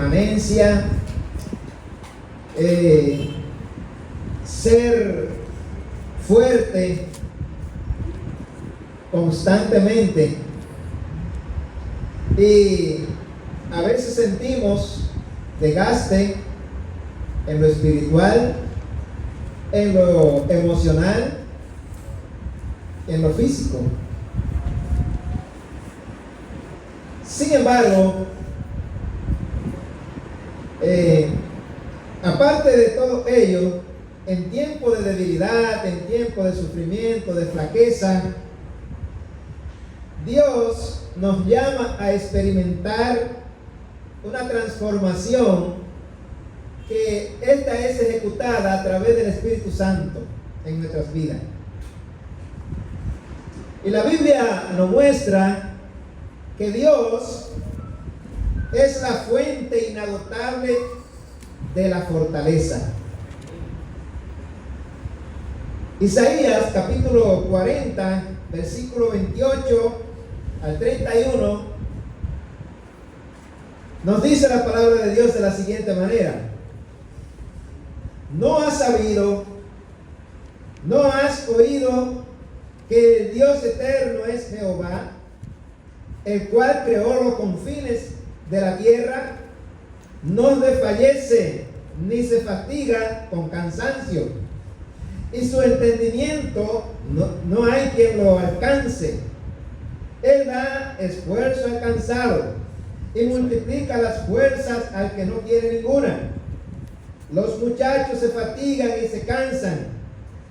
permanencia, ser fuerte constantemente. Y a veces sentimos desgaste en lo espiritual, en lo emocional, en lo físico. Sin embargo, aparte de todo ello, en tiempo de debilidad, en tiempo de sufrimiento, de flaqueza, Dios nos llama a experimentar una transformación que esta es ejecutada a través del Espíritu Santo en nuestras vidas. Y la Biblia nos muestra que Dios es la fuente inagotable de la fortaleza. Isaías capítulo 40, versículo 28 al 31, nos dice la palabra de Dios de la siguiente manera: ¿no has sabido, no has oído que el Dios eterno es Jehová, el cual creó los confines de la tierra? No desfallece ni se fatiga con cansancio, y su entendimiento no hay quien lo alcance. Él da esfuerzo al cansado y multiplica las fuerzas al que no tiene ninguna. Los muchachos se fatigan y se cansan,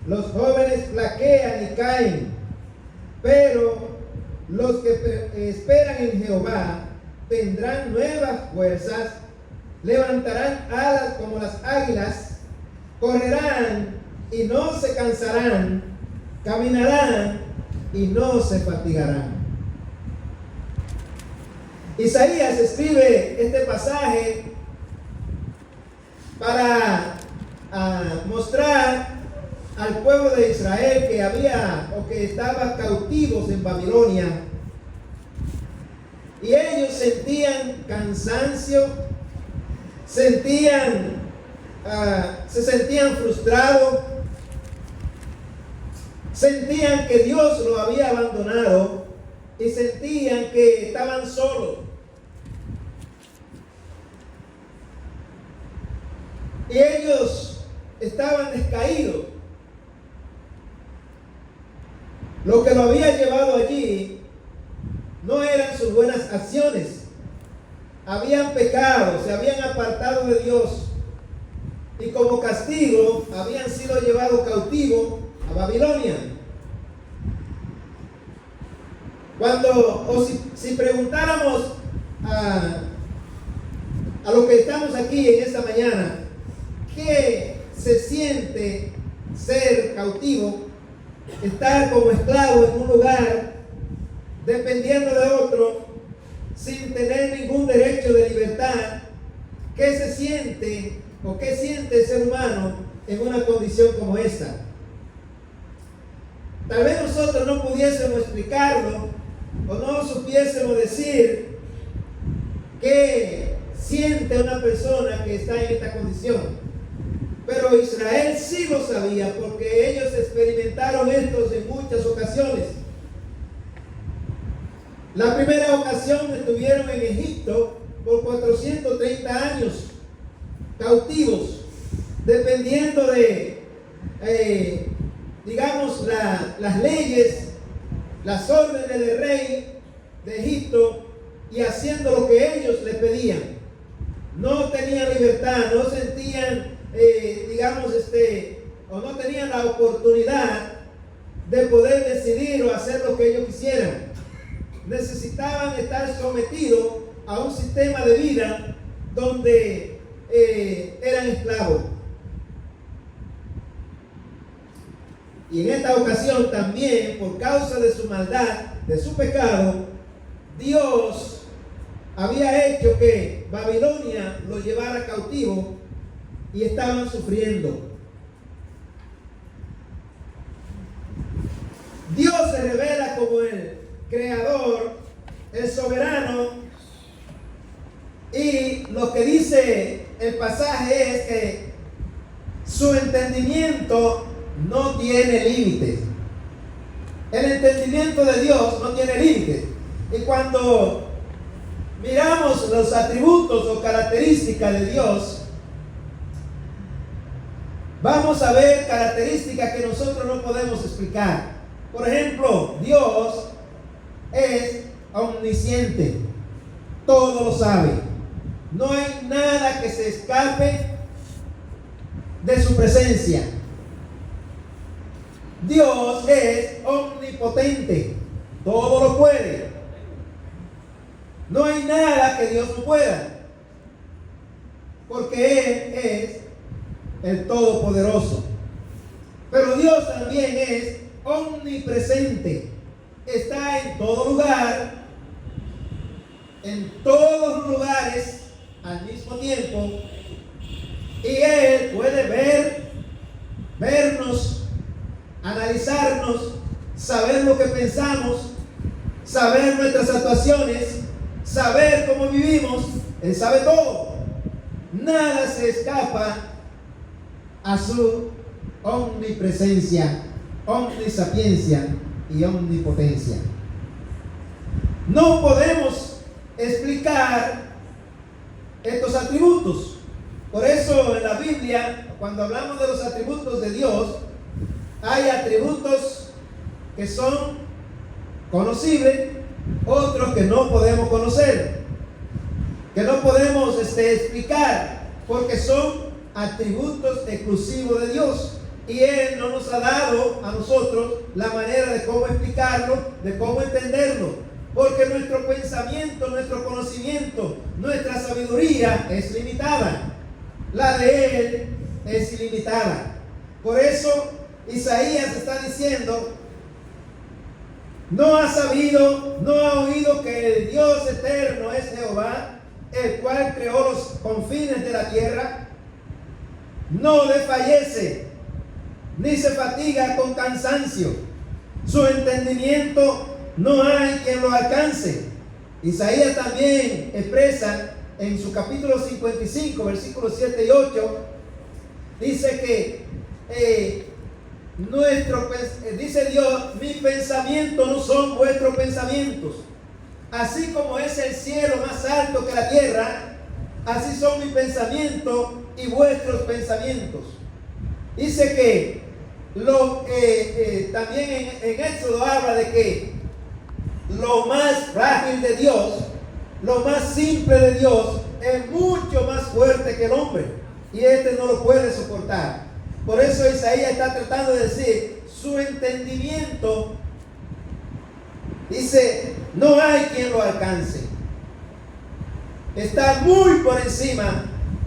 los jóvenes flaquean y caen, pero los que esperan en Jehová tendrán nuevas fuerzas, levantarán alas como las águilas, correrán y no se cansarán, caminarán y no se fatigarán. Isaías escribe este pasaje para mostrar al pueblo de Israel que había o que estaba cautivos en Babilonia, y ellos sentían cansancio, se sentían frustrados, sentían que Dios lo había abandonado y sentían que estaban solos. Y ellos estaban descaídos. Lo que lo había llevado allí no eran sus buenas acciones. Habían pecado, se habían apartado de Dios, y como castigo habían sido llevados cautivos a Babilonia. Si preguntáramos a los que estamos aquí en esta mañana, ¿qué se siente ser cautivo? Estar como esclavo en un lugar, dependiendo de otro, sin tener ningún derecho de libertad. ¿Qué se siente o qué siente el ser humano en una condición como esta? Tal vez nosotros no pudiésemos explicarlo o no supiésemos decir qué siente una persona que está en esta condición. Pero Israel sí lo sabía, porque ellos experimentaron esto en muchas ocasiones. La primera ocasión estuvieron en Egipto por 430 años, cautivos, dependiendo de, las leyes, las órdenes del rey de Egipto, y haciendo lo que ellos le pedían. No tenían libertad, no sentían, o no tenían la oportunidad de poder decidir o hacer lo que ellos quisieran. Necesitaban estar sometidos a un sistema de vida donde eran esclavos. Y en esta ocasión también, por causa de su maldad, de su pecado, Dios había hecho que Babilonia lo llevara cautivo, y estaban sufriendo. Dios se revela como el creador, el soberano, Y lo que dice el pasaje es que su entendimiento no tiene límites. El entendimiento de Dios no tiene límites. Y cuando miramos los atributos o características de Dios, vamos a ver características que nosotros no podemos explicar. Por ejemplo, Dios es omnisciente, todo lo sabe. No hay nada que se escape de su presencia. Dios es omnipotente, todo lo puede. No hay nada que Dios no pueda, porque Él es el Todopoderoso. Pero Dios también es omnipresente, está en todo lugar, en todos los lugares al mismo tiempo, y Él puede vernos, analizarnos, saber lo que pensamos, saber nuestras actuaciones, saber cómo vivimos. Él sabe todo. Nada se escapa a su omnipresencia, omnisapiencia y omnipotencia. No podemos explicar estos atributos. Por eso en la Biblia, cuando hablamos de los atributos de Dios, hay atributos que son conocibles, otros que no podemos conocer, que no podemos explicar, porque son atributos exclusivos de Dios. Y Él no nos ha dado a nosotros la manera de cómo explicarlo, de cómo entenderlo. Porque nuestro pensamiento, nuestro conocimiento, nuestra sabiduría es limitada. La de Él es ilimitada. Por eso Isaías está diciendo: no ha sabido, no ha oído que el Dios eterno es Jehová, el cual creó los confines de la tierra. No desfallece, ni se fatiga con cansancio. Su entendimiento no hay quien lo alcance. Isaías también expresa en su capítulo 55, versículos 7 y 8, dice que dice Dios: mis pensamientos no son vuestros pensamientos, así como es el cielo más alto que la tierra, así son mis pensamientos y vuestros pensamientos. Dice que también en Éxodo habla de que lo más frágil de Dios, lo más simple de Dios, es mucho más fuerte que el hombre, y este no lo puede soportar. Por eso Isaías está tratando de decir: su entendimiento, dice, no hay quien lo alcance. Está muy por encima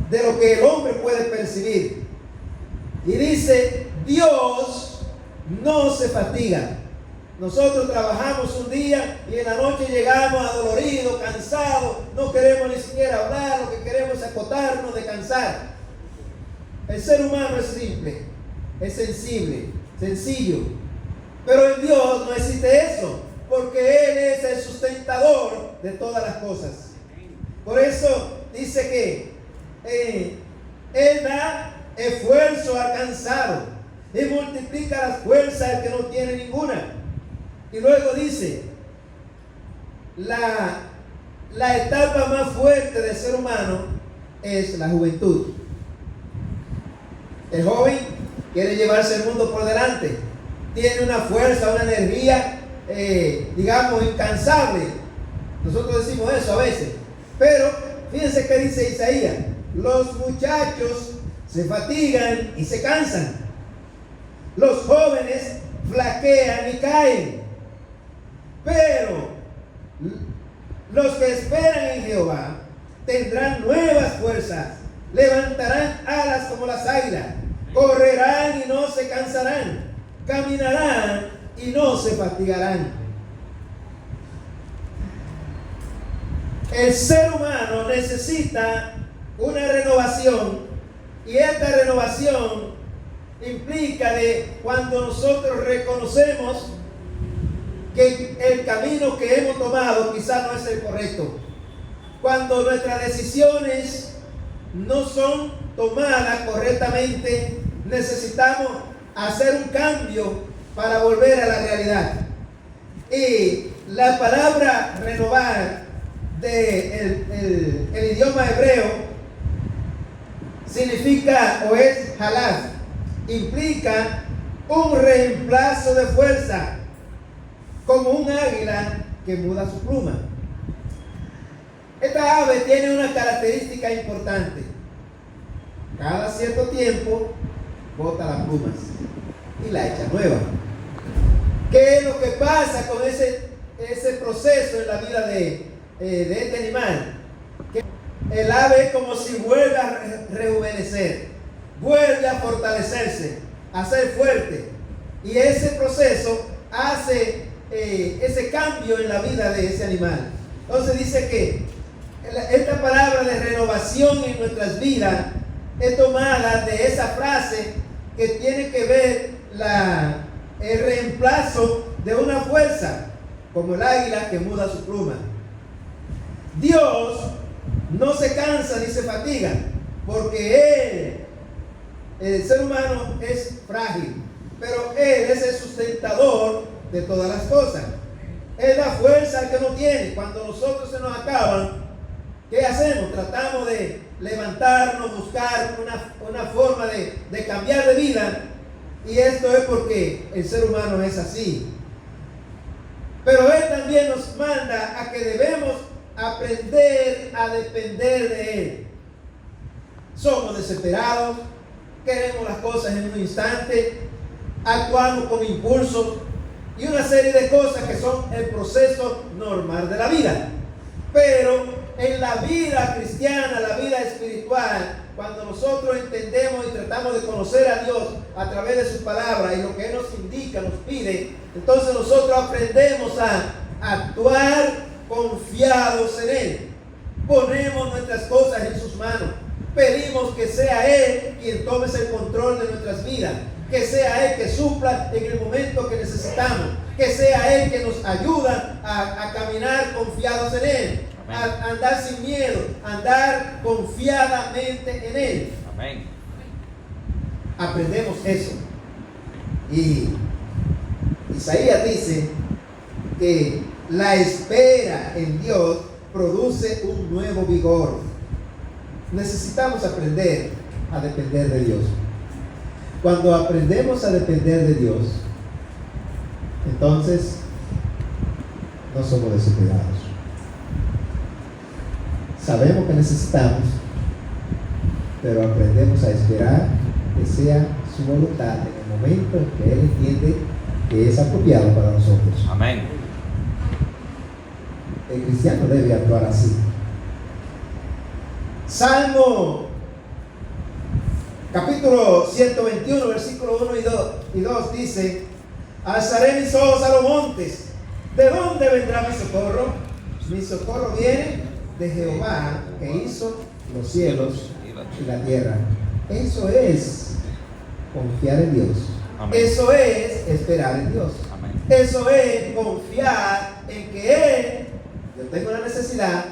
de lo que el hombre puede percibir. Y dice: Dios no se fatiga. Nosotros trabajamos un día y en la noche llegamos adoloridos, cansados, no queremos ni siquiera hablar, lo que queremos es acotarnos, descansar. El ser humano es simple, es sensible, sencillo. Pero en Dios no existe eso, porque Él es el sustentador de todas las cosas. Por eso dice que Él da esfuerzo al cansado y multiplica las fuerzas al que no tiene ninguna. Y luego dice: la etapa más fuerte del ser humano es la juventud. El joven quiere llevarse el mundo por delante, tiene una fuerza, una energía, digamos, incansable. Nosotros decimos eso a veces. Pero fíjense que dice Isaías: los muchachos se fatigan y se cansan, los jóvenes flaquean y caen, pero los que esperan en Jehová tendrán nuevas fuerzas, levantarán alas como las águilas, correrán y no se cansarán, caminarán y no se fatigarán. El ser humano necesita una renovación, y esta renovación implica de cuando nosotros reconocemos que el camino que hemos tomado quizás no es el correcto. cuando nuestras decisiones no son tomadas correctamente, necesitamos hacer un cambio para volver a la realidad. Y la palabra renovar del idioma hebreo significa o es halaf, implica un reemplazo de fuerza, como un águila que muda su pluma. Esta ave tiene una característica importante: cada cierto tiempo bota las plumas y la echa nueva. ¿Qué es lo que pasa con ese proceso en la vida de este animal? Que el ave es como si vuelve a rejuvenecer, vuelve a fortalecerse, a ser fuerte, y ese proceso hace ese cambio en la vida de ese animal. Entonces dice que esta palabra de renovación en nuestras vidas es tomada de esa frase que tiene que ver el reemplazo de una fuerza, como el águila que muda su pluma. Dios no se cansa ni se fatiga, porque el ser humano es frágil, pero Él es el sustentador de todas las cosas. Él da fuerza al que no tiene. Cuando nosotros se nos acaban, ¿qué hacemos? Tratamos de levantarnos, buscar una forma de cambiar de vida, y esto es porque el ser humano es así. Pero Él también nos manda a que debemos aprender a depender de Él. Somos desesperados, queremos las cosas en un instante, actuamos con impulsos y una serie de cosas que son el proceso normal de la vida. Pero en la vida cristiana, la vida espiritual, cuando nosotros entendemos y tratamos de conocer a Dios a través de su palabra y lo que Él nos indica, nos pide, entonces nosotros aprendemos a actuar confiados en Él. Ponemos nuestras cosas en sus manos. Pedimos que sea Él quien tome el control de nuestras vidas. Que sea Él que supla en el momento que necesitamos. Que sea Él que nos ayuda a caminar confiados en Él. A andar sin miedo, a andar confiadamente en Él. Amén. Aprendemos eso. Y Isaías dice que la espera en Dios produce un nuevo vigor. Necesitamos aprender a depender de Dios. Cuando aprendemos a depender de Dios, entonces no somos desesperados. Sabemos que necesitamos, pero aprendemos a esperar que sea su voluntad en el momento en que Él entiende que es apropiado para nosotros. Amén. El cristiano debe actuar así. Salmo capítulo 121, versículo 1 y 2 dice: alzaré mis ojos a los montes. ¿De dónde vendrá mi socorro? Mi socorro viene de Jehová, que hizo los cielos y la tierra. Eso es confiar en Dios. Amén. Eso es esperar en Dios. Amén. Eso es confiar en que Él, yo tengo una necesidad,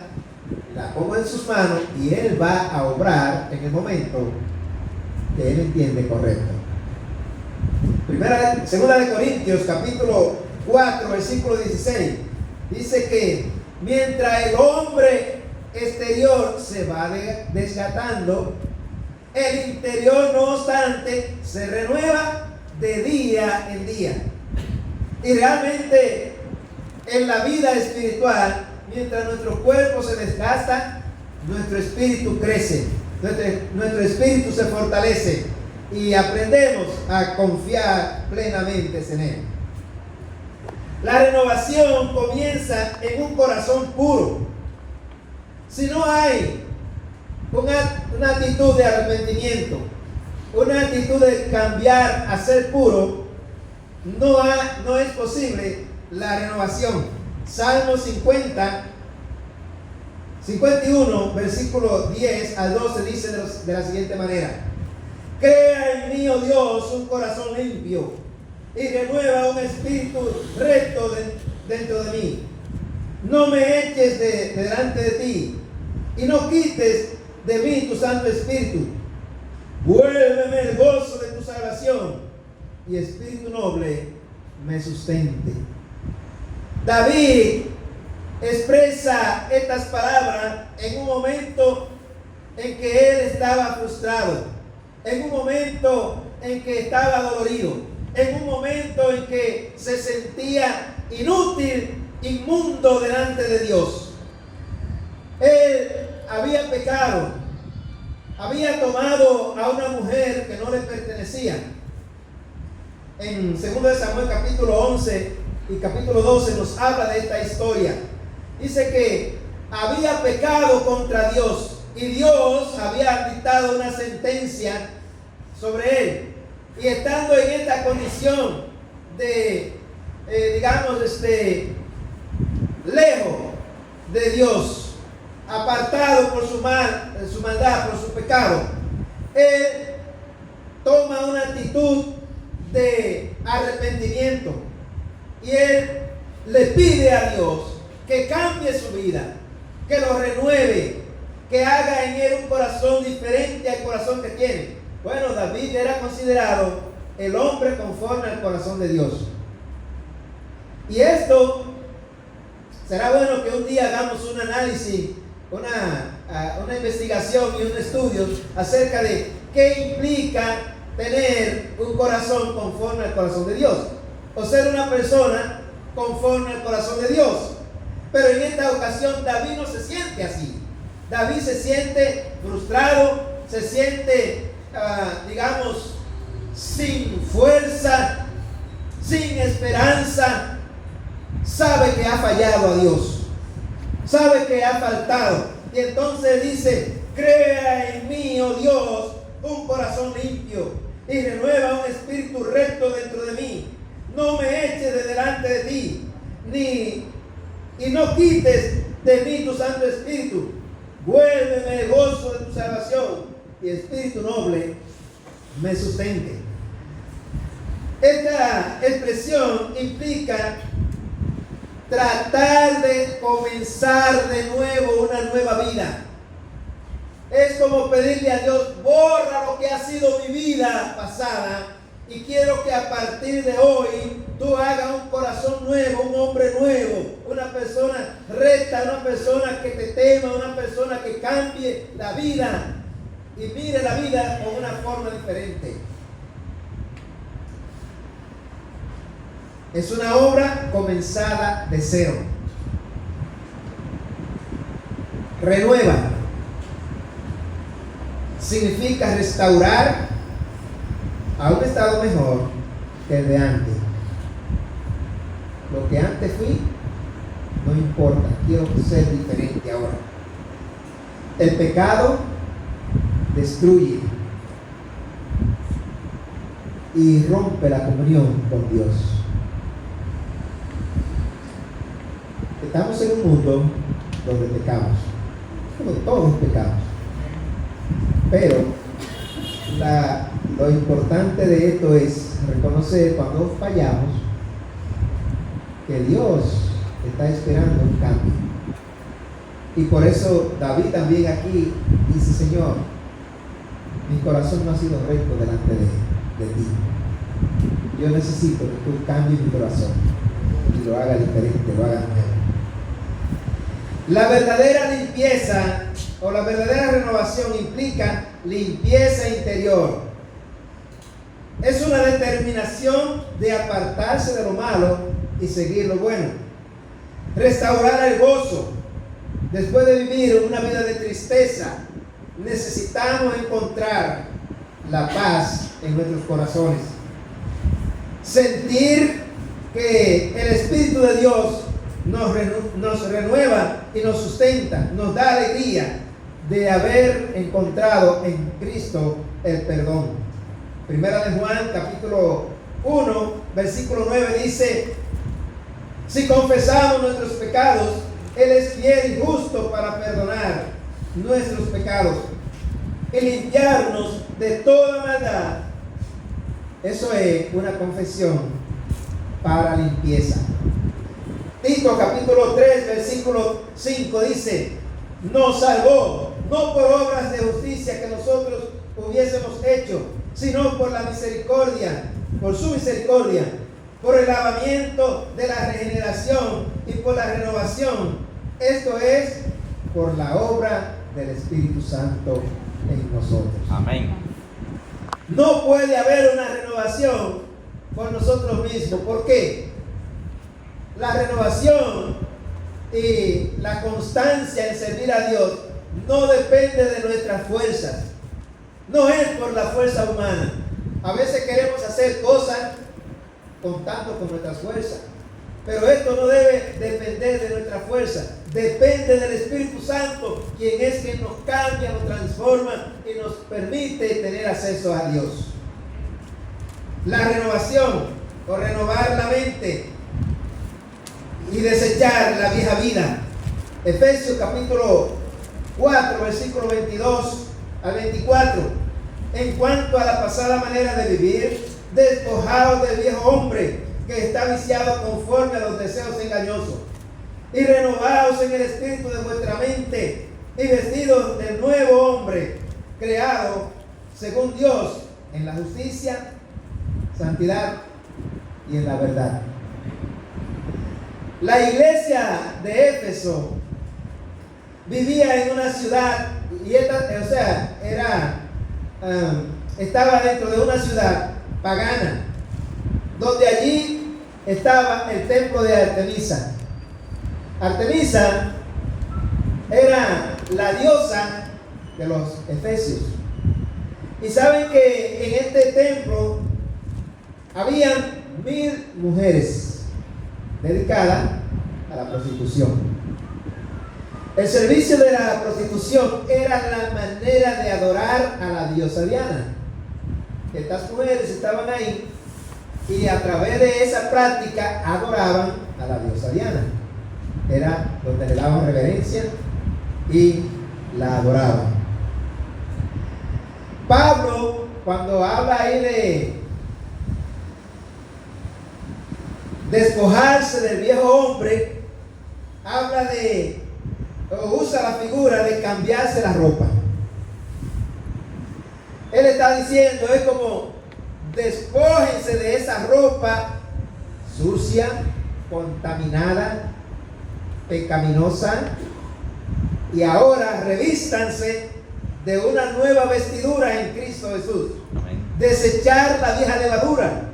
la pongo en sus manos y Él va a obrar en el momento que Él entiende correcto. Segunda de Corintios capítulo 4 versículo 16 dice que mientras el hombre exterior se va desgastando, el interior no obstante se renueva de día en día. Y realmente en la vida espiritual, mientras nuestro cuerpo se desgasta, nuestro espíritu crece, nuestro espíritu se fortalece y aprendemos a confiar plenamente en Él. La renovación comienza en un corazón puro. Si no hay una actitud de arrepentimiento, una actitud de cambiar a ser puro, no es posible la renovación. Salmo 51, versículo 10 al 12 dice de la siguiente manera: crea en mí, oh Dios, un corazón limpio y renueva un espíritu recto dentro de mí. No me eches delante de ti y no quites de mí tu Santo Espíritu. Vuélveme el gozo de tu salvación, y espíritu noble me sustente. David expresa estas palabras en un momento en que él estaba frustrado, en un momento en que estaba dolorido, en un momento en que se sentía inútil, inmundo delante de Dios. Él había pecado, había tomado a una mujer que no le pertenecía. En 2 Samuel capítulo 11 y capítulo 12 nos habla de esta historia. Dice que había pecado contra Dios y Dios había dictado una sentencia sobre él. Y estando en esta condición de, lejos de Dios, apartado por su maldad, por su pecado, él toma una actitud de arrepentimiento y él le pide a Dios que cambie su vida, que lo renueve, que haga en él un corazón diferente al corazón que tiene. Bueno, David era considerado el hombre conforme al corazón de Dios. Y esto será bueno que un día hagamos un análisis, una investigación y un estudio acerca de qué implica tener un corazón conforme al corazón de Dios, o ser una persona conforme al corazón de Dios. Pero en esta ocasión David no se siente así. David se siente frustrado, se siente, sin fuerza, sin esperanza. Sabe que ha fallado a Dios, sabe que ha faltado, y entonces dice: crea en mí, oh Dios, un corazón limpio y renueva un espíritu recto dentro de mí. No me eches de delante de ti, y no quites de mí tu Santo Espíritu. Vuélveme el gozo de tu salvación, y espíritu noble me sustente. Esta expresión implica tratar de comenzar de nuevo una nueva vida. Es como pedirle a Dios: borra lo que ha sido mi vida pasada, y quiero que a partir de hoy tú hagas un corazón nuevo, un hombre nuevo, una persona recta, una persona que te tema, una persona que cambie la vida y mire la vida con una forma diferente. Es una obra comenzada de cero. Renueva significa restaurar a un estado mejor que el de antes. Lo que antes fui, no importa, quiero ser diferente ahora. El pecado destruye y rompe la comunión con Dios. Estamos en un mundo donde pecamos, como todos pecamos, pero lo importante de esto es reconocer cuando fallamos que Dios está esperando un cambio. Y por eso David también aquí dice: Señor, mi corazón no ha sido recto delante de ti. Yo necesito que tú cambies mi corazón y lo hagas diferente, lo hagas nuevo. La verdadera limpieza o la verdadera renovación implica limpieza interior. Es una determinación de apartarse de lo malo y seguir lo bueno. Restaurar el gozo. Después de vivir una vida de tristeza, necesitamos encontrar la paz en nuestros corazones. Sentir que el Espíritu de Dios nos renueva y nos sustenta, nos da alegría de haber encontrado en Cristo el perdón. Primera de Juan, capítulo 1, versículo 9 dice: si confesamos nuestros pecados, Él es fiel y justo para perdonar nuestros pecados y limpiarnos de toda maldad. Eso es una confesión para limpieza. Tito capítulo 3 versículo 5 dice: nos salvó, no por obras de justicia que nosotros hubiésemos hecho, sino por la misericordia, por su misericordia, por el lavamiento de la regeneración y por la renovación. Esto es por la obra del Espíritu Santo en nosotros. Amén. No puede haber una renovación por nosotros mismos. ¿Por qué? La renovación y la constancia en servir a Dios no depende de nuestras fuerzas. No es por la fuerza humana. A veces queremos hacer cosas contando con nuestras fuerzas, pero esto no debe depender de nuestra fuerza. Depende del Espíritu Santo, quien es quien nos cambia, nos transforma y nos permite tener acceso a Dios. La renovación, o renovar la mente y desechar la vieja vida. Efesios capítulo 4, versículo 22 al 24. En cuanto a la pasada manera de vivir, despojados del viejo hombre que está viciado conforme a los deseos engañosos, y renovados en el espíritu de vuestra mente, y vestidos del nuevo hombre, creado según Dios, en la justicia, santidad y en la verdad. La iglesia de Éfeso vivía en una ciudad, y estaba dentro de una ciudad pagana, donde allí estaba el templo de Artemisa. Artemisa era la diosa de los efesios. Y saben que en este templo habían 1000 mujeres dedicadas a la prostitución. El servicio de la prostitución era la manera de adorar a la diosa Diana. Estas mujeres estaban ahí y a través de esa práctica adoraban a la diosa Diana. Era donde le daban reverencia y la adoraban. Pablo, cuando habla ahí de despojarse del viejo hombre, habla de, o usa la figura de cambiarse la ropa. Él está diciendo, es como despójense de esa ropa sucia, contaminada, pecaminosa, y ahora revístanse de una nueva vestidura en Cristo Jesús. Amén. Desechar la vieja levadura,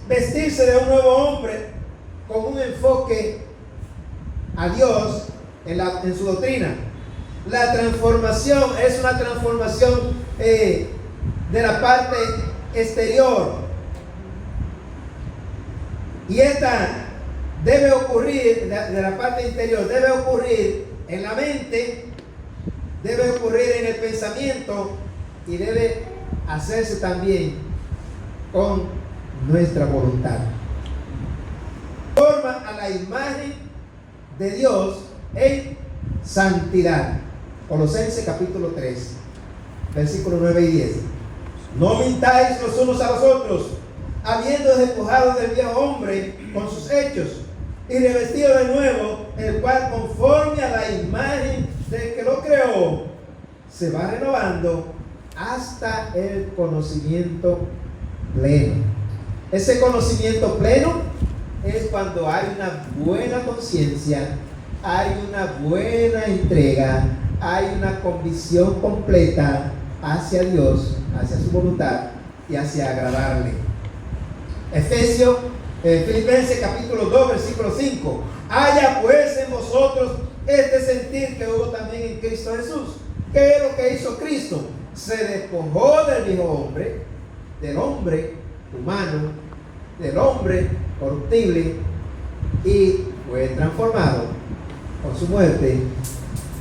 vestirse de un nuevo hombre con un enfoque a Dios en su doctrina. La transformación es una transformación de la parte exterior, y esta debe ocurrir de la parte interior, debe ocurrir en la mente, debe ocurrir en el pensamiento y debe hacerse también con nuestra voluntad. Forma a la imagen de Dios en santidad. Colosenses capítulo 3, versículos 9 y 10. No mintáis los unos a los otros, habiendo despojado del viejo hombre con sus hechos, y revestido de nuevo, el cual conforme a la imagen del que lo creó, se va renovando hasta el conocimiento pleno. Ese conocimiento pleno es cuando hay una buena conciencia, hay una buena entrega, hay una convicción completa hacia Dios, hacia su voluntad y hacia agradarle. Filipenses capítulo 2, versículo 5. Haya pues en vosotros este sentir que hubo también en Cristo Jesús. ¿Qué es lo que hizo Cristo? Se despojó del viejo hombre, del hombre humano, del hombre corruptible, y fue transformado con su muerte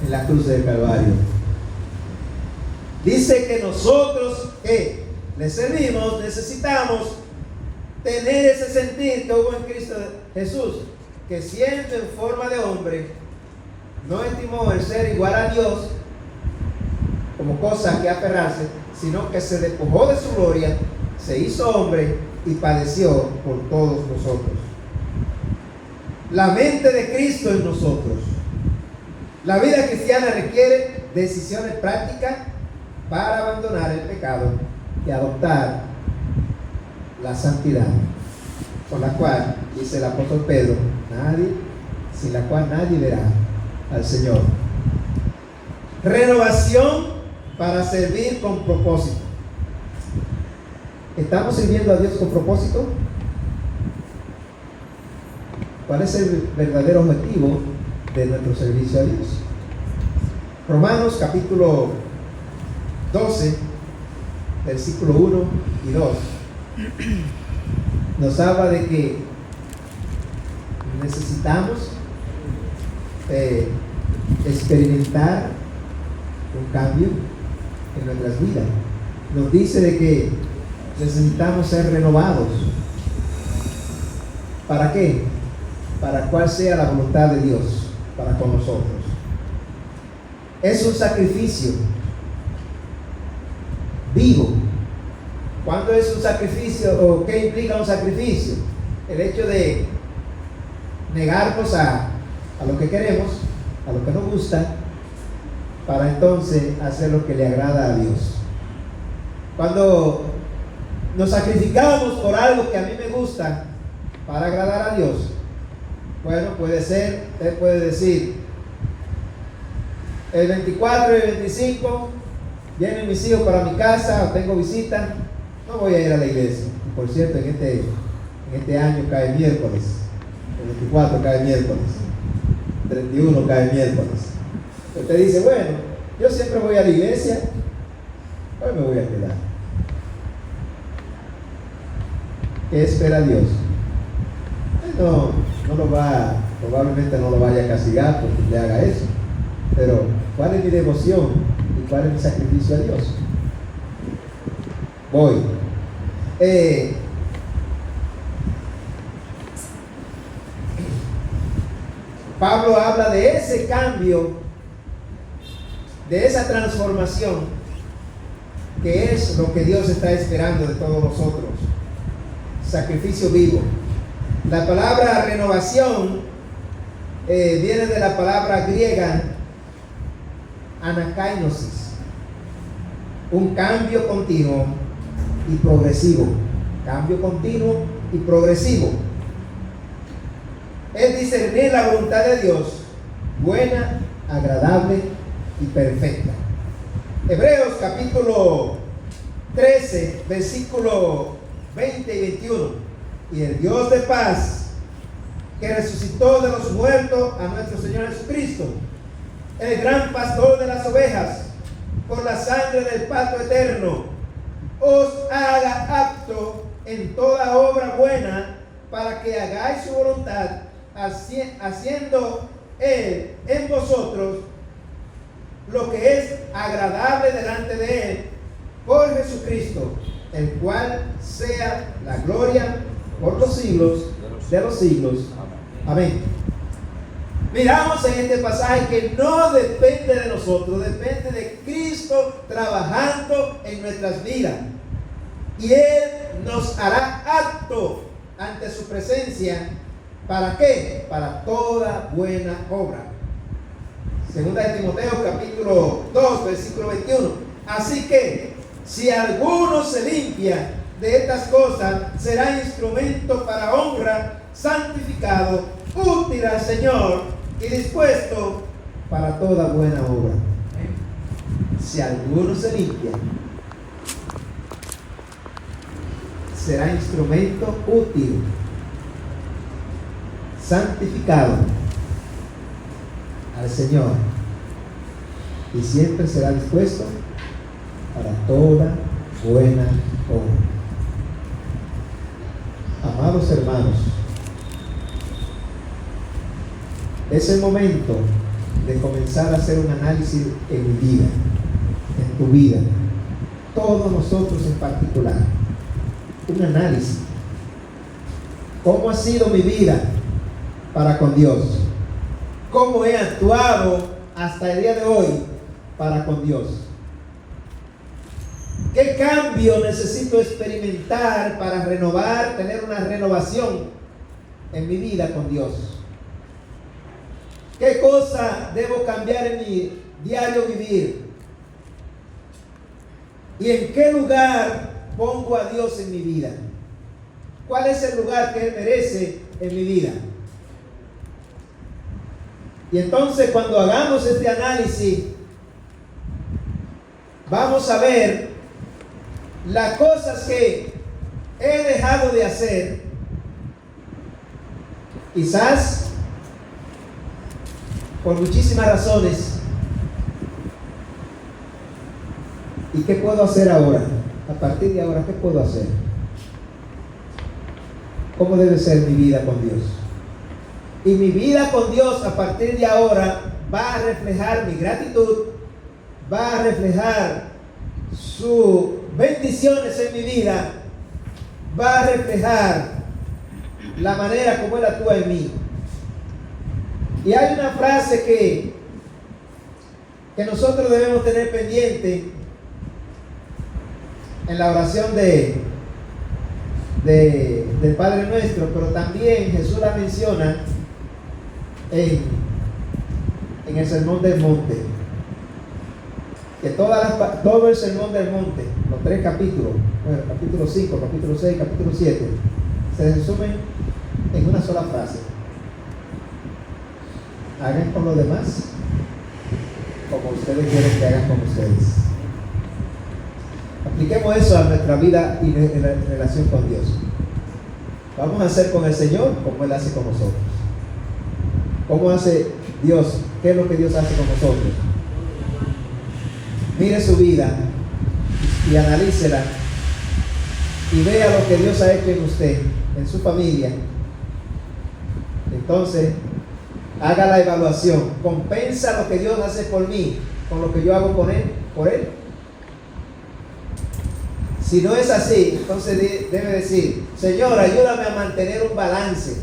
en la cruz del Calvario. Dice que nosotros que le servimos necesitamos tener ese sentir que hubo en Cristo Jesús, que siendo en forma de hombre no estimó el ser igual a Dios como cosa que aferrarse, sino que se despojó de su gloria, se hizo hombre y padeció por todos nosotros. La mente de Cristo en nosotros. La vida cristiana requiere decisiones prácticas para abandonar el pecado y adoptar la santidad, con la cual, dice el apóstol Pedro, sin la cual nadie verá al Señor. Renovación para servir con propósito. ¿Estamos sirviendo a Dios con propósito? ¿Cuál es el verdadero objetivo de nuestro servicio a Dios? Romanos capítulo 12, versículo 1 y 2, nos habla de que necesitamos experimentar un cambio en nuestras vidas. Nos dice de que necesitamos ser renovados. ¿Para qué? Para cuál sea la voluntad de Dios para con nosotros. Es un sacrificio vivo. ¿Cuándo es un sacrificio o qué implica un sacrificio? El hecho de negarnos a lo que queremos, a lo que nos gusta, para entonces hacer lo que le agrada a Dios. Cuando nos sacrificamos por algo que a mí me gusta para agradar a Dios, bueno, puede ser, usted puede decir, el 24 y el 25 vienen mis hijos para mi casa, o tengo visita, no voy a ir a la iglesia. Por cierto, en este año cae miércoles, el 24 cae miércoles, el 31 cae miércoles. Usted dice, bueno, yo siempre voy a la iglesia, hoy me voy a quedar. ¿Qué espera Dios? Probablemente no lo vaya a castigar porque le haga eso. Pero, ¿cuál es mi devoción y cuál es mi sacrificio a Dios? Voy. Pablo habla de ese cambio, de esa transformación, que es lo que Dios está esperando de todos nosotros. Sacrificio vivo. La palabra renovación viene de la palabra griega anakainosis, un cambio continuo y progresivo. Cambio continuo y progresivo. Es discernir la voluntad de Dios, buena, agradable y perfecta. Hebreos capítulo 13, versículo 20 y 21. Y el Dios de paz, que resucitó de los muertos a nuestro Señor Jesucristo, el gran pastor de las ovejas, por la sangre del pacto eterno, os haga apto en toda obra buena, para que hagáis su voluntad, haciendo Él en vosotros lo que es agradable delante de Él, por Jesucristo, el cual sea la gloria por los siglos de los siglos. Amén. Miramos en este pasaje que no depende de nosotros, depende de Cristo trabajando en nuestras vidas. Y Él nos hará apto ante su presencia. ¿Para qué? Para toda buena obra. Segunda de Timoteo capítulo 2, versículo 21. Así que, si alguno se limpia de estas cosas, será instrumento para honra, santificado, útil al Señor y dispuesto para toda buena obra. Si alguno se limpia, será instrumento útil, santificado al Señor y siempre será dispuesto para toda buena obra. Amados hermanos, es el momento de comenzar a hacer un análisis en mi vida, en tu vida, todos nosotros en particular. Un análisis. ¿Cómo ha sido mi vida para con Dios? ¿Cómo he actuado hasta el día de hoy para con Dios? ¿Qué cambio necesito experimentar para renovar, tener una renovación en mi vida con Dios? ¿Qué cosa debo cambiar en mi diario vivir? ¿Y en qué lugar pongo a Dios en mi vida? ¿Cuál es el lugar que Él merece en mi vida? Y entonces cuando hagamos este análisis, vamos a ver las cosas que he dejado de hacer, quizás por muchísimas razones. ¿Y qué puedo hacer ahora? A partir de ahora, ¿qué puedo hacer? ¿Cómo debe ser mi vida con Dios? Y mi vida con Dios a partir de ahora va a reflejar mi gratitud, va a reflejar sus bendiciones en mi vida, va a reflejar la manera como Él actúa en mí. Y hay una frase que nosotros debemos tener pendiente en la oración del Padre Nuestro, pero también Jesús la menciona en el Sermón del Monte. Que todo el Sermón del Monte, los 3 capítulos, bueno, capítulo 5, capítulo 6, capítulo 7, se resumen en una sola frase: hagan con los demás como ustedes quieren que hagan con ustedes. Apliquemos eso a nuestra vida y en relación con Dios. Vamos a hacer con el Señor como Él hace con nosotros. ¿Cómo hace Dios? ¿Qué es lo que Dios hace con nosotros? Mire su vida y analícela y vea lo que Dios ha hecho en usted, en su familia. Entonces, haga la evaluación. ¿Compensa lo que Dios hace por mí con lo que yo hago por Él? Si no es así, entonces debe decir: Señor, ayúdame a mantener un balance,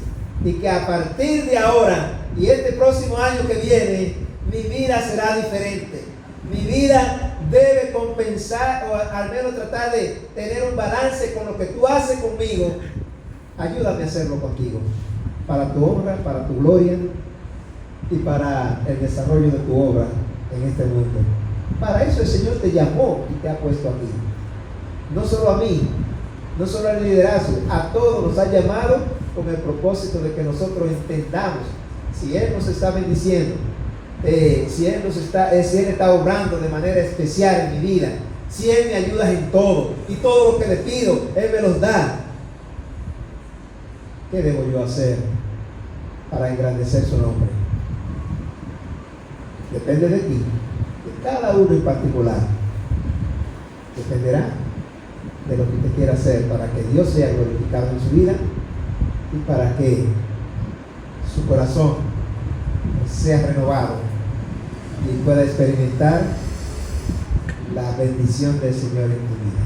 y que a partir de ahora y este próximo año que viene, mi vida será diferente. Mi vida debe compensar, o al menos tratar de tener un balance con lo que tú haces conmigo. Ayúdame a hacerlo contigo, para tu honra, para tu gloria y para el desarrollo de tu obra en este mundo. Para eso el Señor te llamó y te ha puesto aquí. No solo a mí, no solo al liderazgo, a todos nos ha llamado con el propósito de que nosotros entendamos si Él nos está bendiciendo, si Él está obrando de manera especial en mi vida, si Él me ayuda en todo y todo lo que le pido Él me los da. ¿Qué debo yo hacer para engrandecer su nombre? Depende de ti, de cada uno en particular. Dependerá de lo que usted quiera hacer para que Dios sea glorificado en su vida y para que su corazón sea renovado y pueda experimentar la bendición del Señor en tu vida.